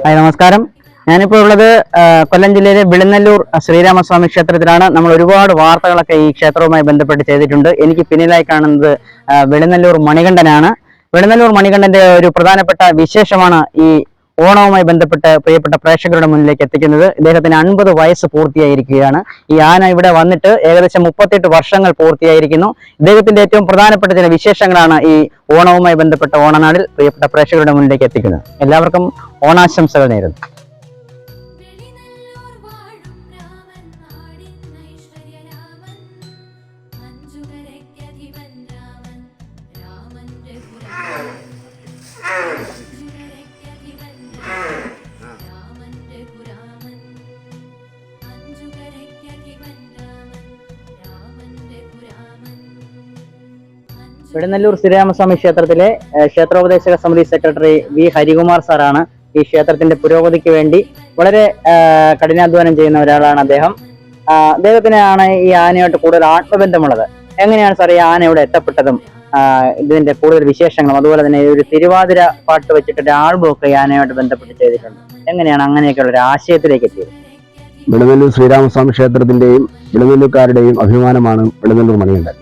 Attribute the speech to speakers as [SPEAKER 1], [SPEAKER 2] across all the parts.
[SPEAKER 1] Hi നമസ്കാരം. ഞാനിപ്പോൾ ഉള്ളത് കൊല്ലം ജില്ലയിലെ വിളനല്ലൂർ ശ്രീരാമസ്വാമി ക്ഷേത്രത്തിലാണ്. നമ്മൾ ഒരുപാട് വാർത്തകളൊക്കെ ഈ ക്ഷേത്രവുമായി ബന്ധപ്പെട്ട് ചെയ്തിട്ടുണ്ട്. എനിക്ക് പിന്നിലായി കാണുന്നത് വിളനല്ലൂർ മണികണ്ഠനാണ്. വിളനല്ലൂർ മണികണ്ഠന്റെ ഒരു പ്രധാനപ്പെട്ട വിശേഷമാണ് ഈ ഓണവുമായി ബന്ധപ്പെട്ട് പ്രിയപ്പെട്ട പ്രേക്ഷകരുടെ മുന്നിലേക്ക് എത്തിക്കുന്നത്. ഇദ്ദേഹത്തിന് 50 വയസ്സ് പൂർത്തിയായിരിക്കുകയാണ്. ഈ ആന ഇവിടെ വന്നിട്ട് ഏകദേശം 38 വർഷങ്ങൾ പൂർത്തിയായിരിക്കുന്നു. ഇദ്ദേഹത്തിന്റെ ഏറ്റവും പ്രധാനപ്പെട്ട ചില വിശേഷങ്ങളാണ് ഈ ഓണവുമായി ബന്ധപ്പെട്ട ഓണനാടിൽ പ്രിയപ്പെട്ട പ്രേക്ഷകരുടെ മുന്നിലേക്ക് എത്തിക്കുന്നത്. എല്ലാവർക്കും ഓണാശംസകൾ നേരുന്നു. വിളനല്ലൂർ ശ്രീരാമസ്വാമി ക്ഷേത്രത്തിലെ ക്ഷേത്രോപദേശക സമിതി സെക്രട്ടറി വി ഹരികുമാർ സാറാണ് ഈ ക്ഷേത്രത്തിന്റെ പുരോഗതിക്ക് വേണ്ടി വളരെ കഠിനാധ്വാനം ചെയ്യുന്ന ഒരാളാണ് അദ്ദേഹം. അദ്ദേഹത്തിനാണ് ഈ ആനയായിട്ട് കൂടുതൽ ആത്മബന്ധമുള്ളത്. എങ്ങനെയാണ് സാർ ഈ ആന ഇവിടെ എത്തപ്പെട്ടതും ഇതിന്റെ കൂടുതൽ വിശേഷങ്ങളും, അതുപോലെ തന്നെ ഒരു തിരുവാതിര പാട്ട് വെച്ചിട്ട് ഒരു ആൽബമൊക്കെ ഈ ആനയായിട്ട് ബന്ധപ്പെട്ട് ചെയ്തിട്ടുണ്ട്. എങ്ങനെയാണ് അങ്ങനെയൊക്കെയുള്ള ഒരു ആശയത്തിലേക്ക് എത്തിയത്?
[SPEAKER 2] വിളനല്ലൂർ ശ്രീരാമസ്വാമി ക്ഷേത്രത്തിന്റെയും വിളനല്ലൂർക്കാരുടെയും അഭിമാനമാണ് വിളനല്ലൂർ മണികണ്ഠൻ.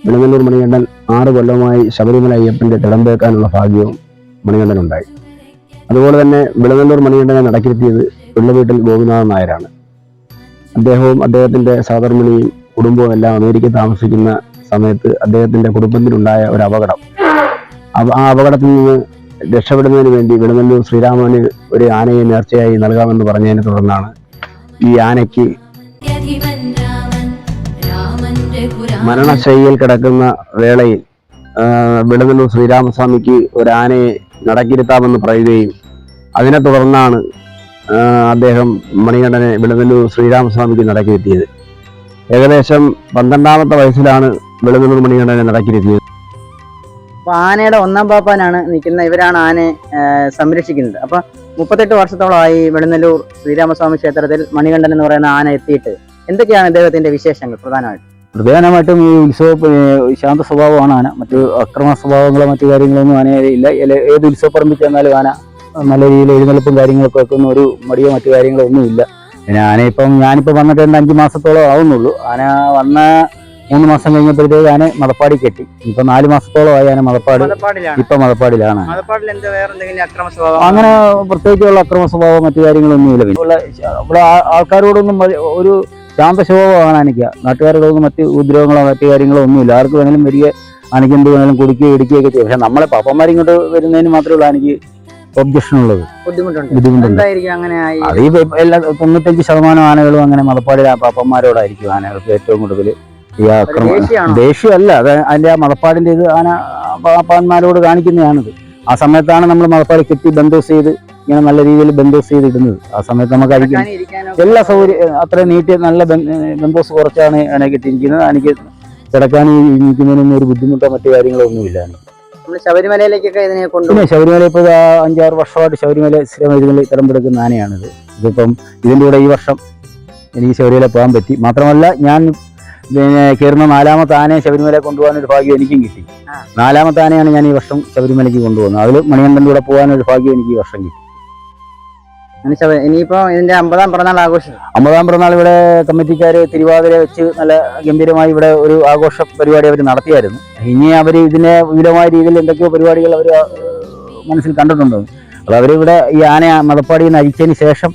[SPEAKER 2] വിളനല്ലൂർ മണികണ്ഠൻ 6 കൊല്ലമായി ശബരിമല അയ്യപ്പന്റെ തിടമ്പേക്കാനുള്ള ഭാഗ്യവും മണികണ്ഠനുണ്ടായി. അതുപോലെ തന്നെ വിളനല്ലൂർ മണികണ്ഠനെ നടക്കിരുത്തിയത് പിള്ളവീട്ടിൽ ഗോപിനാഥൻ നായരാണ്. അദ്ദേഹവും അദ്ദേഹത്തിന്റെ സഹധർമ്മിണിയും കുടുംബവും എല്ലാം അമേരിക്കയിൽ താമസിക്കുന്ന സമയത്ത് അദ്ദേഹത്തിന്റെ കുടുംബത്തിനുണ്ടായ ഒരു അപകടം, ആ അപകടത്തിൽ നിന്ന് രക്ഷപ്പെടുന്നതിന് വേണ്ടി വിളനല്ലൂർ ശ്രീരാമന് ഒരു ആനയെ നേർച്ചയായി നൽകാമെന്ന് പറഞ്ഞതിനെ തുടർന്നാണ് ഈ ആനയ്ക്ക് മരണശയ്യയിൽ കിടക്കുന്ന വേളയിൽ വിളനല്ലൂർ ശ്രീരാമസ്വാമിക്ക് ഒരു ആനയെ നടക്കിരുത്താമെന്ന് പറയുകയും അതിനെ തുടർന്നാണ് അദ്ദേഹം മണികണ്ഠനെ വിളനല്ലൂർ ശ്രീരാമസ്വാമിക്ക് നടക്കിരുത്തിയത്. ഏകദേശം 12ാമത്തെ വയസ്സിലാണ് വിളനല്ലൂർ മണികണ്ഠനെ നടക്കിരുത്തിയത്.
[SPEAKER 1] അപ്പൊ ആനയുടെ ഒന്നാം പാപ്പാനാണ് നിൽക്കുന്ന ഇവരാണ് ആനയെ സംരക്ഷിക്കുന്നത്. അപ്പൊ 38 വർഷത്തോളമായി വിളനല്ലൂർ ശ്രീരാമസ്വാമി ക്ഷേത്രത്തിൽ മണികണ്ഠൻ എന്ന് പറയുന്ന ആന എത്തിയിട്ട് എന്തൊക്കെയാണ് ഇദ്ദേഹത്തിന്റെ വിശേഷങ്ങൾ?
[SPEAKER 3] പ്രധാനമായിട്ടും ഈ ശാന്ത സ്വഭാവമാണ് ആന. മറ്റു അക്രമ സ്വഭാവങ്ങളോ മറ്റു കാര്യങ്ങളൊന്നും ആനയില്ല. ഏത് ഉത്സവപ്പറമ്പിൽ ചെന്നാലും ആന നല്ല രീതിയിൽ എഴുന്നള്ളിപ്പും കാര്യങ്ങളൊക്കെ വെക്കുന്ന ഒരു മടിയോ മറ്റു കാര്യങ്ങളോ ഒന്നുമില്ല. പിന്നെ ഞാനിപ്പോൾ വന്നിട്ട് 5 മാസത്തോളം ആവുന്നുള്ളൂ. ആന വന്ന 3 മാസം കഴിഞ്ഞപ്പോഴത്തേക്ക് ആന മതപ്പാടി കെട്ടി. ഇപ്പൊ 4 മാസത്തോളമായി ആന ഇപ്പൊ മതപ്പാടിലാണ്. അങ്ങനെ പ്രത്യേകിച്ചുള്ള അക്രമ സ്വഭാവം മറ്റു കാര്യങ്ങളൊന്നുമില്ല. പിന്നെ ഇവിടെ ആൾക്കാരോടൊന്നും ഒരു ശാന്ത സ്വഭാവമാണ് ആനയ്ക്ക്. നാട്ടുകാരോടൊന്നും മറ്റ് ഉപദ്രവങ്ങളോ മറ്റു കാര്യങ്ങളോ ഒന്നുമില്ല. ആർക്ക് വേണമെങ്കിലും വരിക ആനയ്ക്ക് എന്ത് വേണമെങ്കിലും കുടിക്കുകയോ ഇടിക്കുകയൊക്കെ ചെയ്യും. പക്ഷെ നമ്മളെ പാപ്പന്മാർ ഇങ്ങോട്ട് വരുന്നതിന് മാത്രമേ ഉള്ളൂ ആനയ്ക്ക് ഒബ്ജക്ഷൻ ഉള്ളത്, ബുദ്ധിമുട്ടുണ്ട്. അത് ഈ എല്ലാ 95% ആനകളും അങ്ങനെ മതപ്പാടിലെ പാപ്പന്മാരോടായിരിക്കും ആനകൾക്ക് ഏറ്റവും കൂടുതൽ ഈ ദേഷ്യമല്ല, അത് അതിന്റെ ആ മതപ്പാടിന്റെ ഇത് ആന പാപ്പന്മാരോട് കാണിക്കുന്നതാണിത്. ആ സമയത്താണ് നമ്മൾ മതപ്പാടി കെട്ടി ബന്ധോസ് ചെയ്ത് ഇങ്ങനെ നല്ല രീതിയിൽ ബന്ധോസ് ചെയ്തിടുന്നത്. ആ സമയത്ത് നമുക്ക് എല്ലാ സൗകര്യം അത്രയും നീട്ടി നല്ല ബന്ധോസ് കുറച്ചാണ് ആന കെട്ടിയിരിക്കുന്നത്. എനിക്ക് കിടക്കാനും ഇരിക്കുന്നതിനൊന്നും ഒരു ബുദ്ധിമുട്ടോ മറ്റു കാര്യങ്ങളോ ഒന്നുമില്ല.
[SPEAKER 1] ശബരിമലയിലേക്കൊക്കെ
[SPEAKER 3] പിന്നെ ശബരിമല ഇപ്പോൾ 5-6 വർഷമായിട്ട് ശബരിമല സ്ഥിരമായി തിടമ്പെടുക്കുന്ന ആനയാണിത്. ഇതിപ്പം ഇതിൻ്റെ കൂടെ ഈ വർഷം എനിക്ക് ശബരിമല പോകാൻ പറ്റി. മാത്രമല്ല ഞാൻ കയറുന്ന 4ാമത്തെ ആനയെ ശബരിമല കൊണ്ടുപോകാനൊരു ഭാഗ്യം എനിക്കും കിട്ടി. 4ാമത്തെ ആനയാണ് ഞാൻ ഈ വർഷം ശബരിമലയ്ക്ക് കൊണ്ടുപോകുന്നത്. അതിൽ മണികണ്ഠൻ്റെ കൂടെ പോകാനൊരു ഭാഗ്യം എനിക്ക് ഈ വർഷം കിട്ടി.
[SPEAKER 1] ഇനിയിപ്പോ ഇതിന്റെ 50ാം പിറന്നാൾ ആഘോഷം.
[SPEAKER 3] 50ാം പിറന്നാൾ ഇവിടെ കമ്മിറ്റിക്കാര് തിരുവാതിര വെച്ച് നല്ല ഗംഭീരമായി ഇവിടെ ഒരു ആഘോഷ പരിപാടി അവർ നടത്തിയായിരുന്നു. ഇനി അവർ ഇതിനെ വിപുലമായ രീതിയിൽ എന്തൊക്കെയോ പരിപാടികൾ അവർ മനസ്സിൽ കണ്ടിട്ടുണ്ടോ. അപ്പോൾ അവരിവിടെ ഈ ആന മതപ്പാടിയിൽ നിന്ന് അഴിച്ചതിന് ശേഷം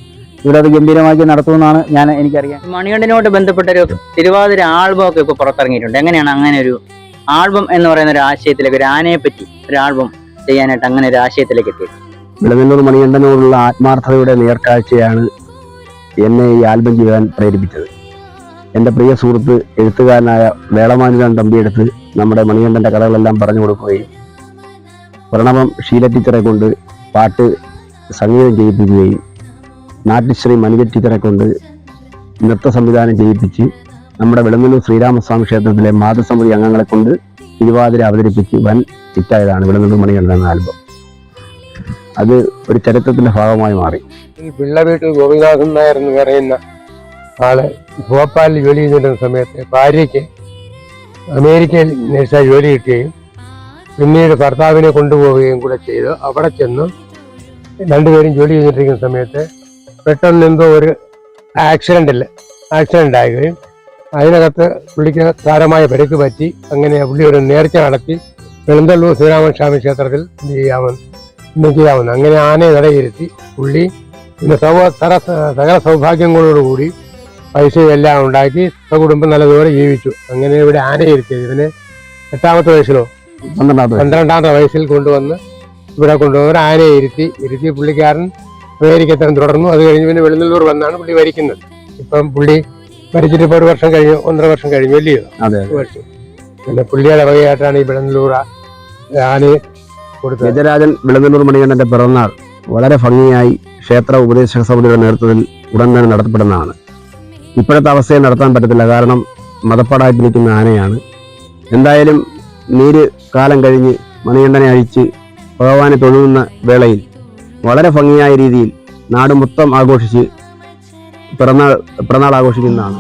[SPEAKER 3] ഇവിടെ അത് ഗംഭീരമാക്കി നടത്തുമെന്നാണ് എനിക്കറിയാം.
[SPEAKER 1] മണികണ്ഠനോട് ബന്ധപ്പെട്ട ഒരു തിരുവാതിര ആൽബം ഒക്കെ ഇപ്പൊ പുറത്തിറങ്ങിയിട്ടുണ്ട്. എങ്ങനെയാണ് അങ്ങനെ ഒരു ആൽബം എന്ന് പറയുന്ന ഒരു ആശയത്തിലേക്ക്, ഒരു ആനയെ പറ്റി ഒരു ആൽബം ചെയ്യാനായിട്ട് അങ്ങനെ ഒരു ആശയത്തിലേക്ക് എത്തിയത്?
[SPEAKER 2] വിളനല്ലൂർ മണികണ്ഠനോടുള്ള ആത്മാർത്ഥതയുടെ നേർക്കാഴ്ചയാണ് എന്നെ ഈ ആൽബം ചെയ്യാൻ പ്രേരിപ്പിച്ചത്. എൻ്റെ പ്രിയ സുഹൃത്ത് എഴുത്തുകാരനായ വേളമാനുരാൻ തമ്പിയെടുത്ത് നമ്മുടെ മണികണ്ഠൻ്റെ കഥകളെല്ലാം പറഞ്ഞു കൊടുക്കുകയും പ്രണവം ഷീല ടീച്ചറെ കൊണ്ട് പാട്ട് സംഗീതം ചെയ്യിപ്പിക്കുകയും നാട്യശ്രീ മനിക ടീച്ചറെ കൊണ്ട് നൃത്ത സംവിധാനം ചെയ്യിപ്പിച്ച് നമ്മുടെ വിളനല്ലൂർ ശ്രീരാമസ്വാമി ക്ഷേത്രത്തിലെ മാതൃസമിതി അംഗങ്ങളെ കൊണ്ട് തിരുവാതിര അവതരിപ്പിച്ച് വൻ ഹിറ്റായതാണ് വിളനല്ലൂർ മണികണ്ഠൻ എന്ന ആൽബം. അത് ഒരു ചരിത്രത്തിന്റെ ഭാഗമായി മാറി.
[SPEAKER 4] ഈ പിള്ളവീട്ടിൽ ഗോപിനാഥൻ നായർ എന്ന് പറയുന്ന ആള് ഭോപ്പാലിൽ ജോലി ചെയ്തിരുന്ന സമയത്ത് ഭാര്യയ്ക്ക് അമേരിക്കയിൽ നേഴ്സായി ജോലി കിട്ടുകയും പിന്നീട് ഭർത്താവിനെ കൊണ്ടുപോവുകയും കൂടെ ചെയ്തു. അവിടെ ചെന്ന് രണ്ടുപേരും ജോലി ചെയ്തിട്ടിരിക്കുന്ന സമയത്ത് പെട്ടെന്ന് എന്തോ ഒരു ആക്സിഡന്റ് ആകുകയും അതിനകത്ത് പുള്ളിക്ക് സാരമായ പരിക്ക് പറ്റി. അങ്ങനെ പുള്ളി ഒരു നേർച്ച നടത്തി വെളുന്തല്ലൂർ ശ്രീരാമസ്വാമി ക്ഷേത്രത്തിൽ ചെയ്യാവുന്നു. അങ്ങനെ ആനയെ നടയിരുത്തി പുള്ളി പിന്നെ സകല സൗഭാഗ്യങ്ങളോടുകൂടി പൈസയും എല്ലാം ഉണ്ടാക്കി കുടുംബം നല്ലതുപോലെ ജീവിച്ചു. അങ്ങനെ ഇവിടെ ആനയിരുത്തിയത് ഇതിന് 8ാമത്തെ വയസ്സിലോ 12ാമത്തെ വയസ്സിൽ കൊണ്ടുവന്ന് ഇവിടെ കൊണ്ടുവന്ന് ആനയെ ഇരുത്തി പുള്ളിക്കാരൻ അമേരിക്കത്തിൽ തുടർന്നു. അത് കഴിഞ്ഞ് പിന്നെ വെളുന്നല്ലൂർ വന്നാണ് പുള്ളി ഭരിക്കുന്നത്. ഇപ്പം പുള്ളി ഭരിച്ചിട്ട് ഇപ്പോൾ 1 വർഷം കഴിഞ്ഞു, 1.5 വർഷം കഴിഞ്ഞു, വലിയ വർഷം. പിന്നെ പുള്ളിയുടെ വകയായിട്ടാണ് ഈ വെളുന്നല്ലൂർ ആനയെ കൊടുത്തത്.
[SPEAKER 2] ഗജരാജൻ വെളുന്നല്ലൂർ മണികണ്ഠന്റെ പിറന്നാൾ വളരെ ഭംഗിയായി ക്ഷേത്ര ഉപദേശക സമിതിയുടെ നേതൃത്വത്തിൽ ഉടൻ തന്നെ നടത്തപ്പെടുന്നതാണ്. ഇപ്പോഴത്തെ അവസ്ഥയെ നടത്താൻ പറ്റത്തില്ല, കാരണം മതപ്പാടായിട്ട് നിൽക്കുന്ന ആനയാണ്. എന്തായാലും നീര് കാലം കഴിഞ്ഞ് മണികണ്ഠനെ അഴിച്ച് ഭഗവാനെ തൊഴുകുന്ന വേളയിൽ വളരെ ഭംഗിയായ രീതിയിൽ നാട് മൊത്തം ആഘോഷിച്ച് പിറന്നാൾ ആഘോഷിക്കുന്നതാണ്.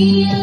[SPEAKER 5] Yeah.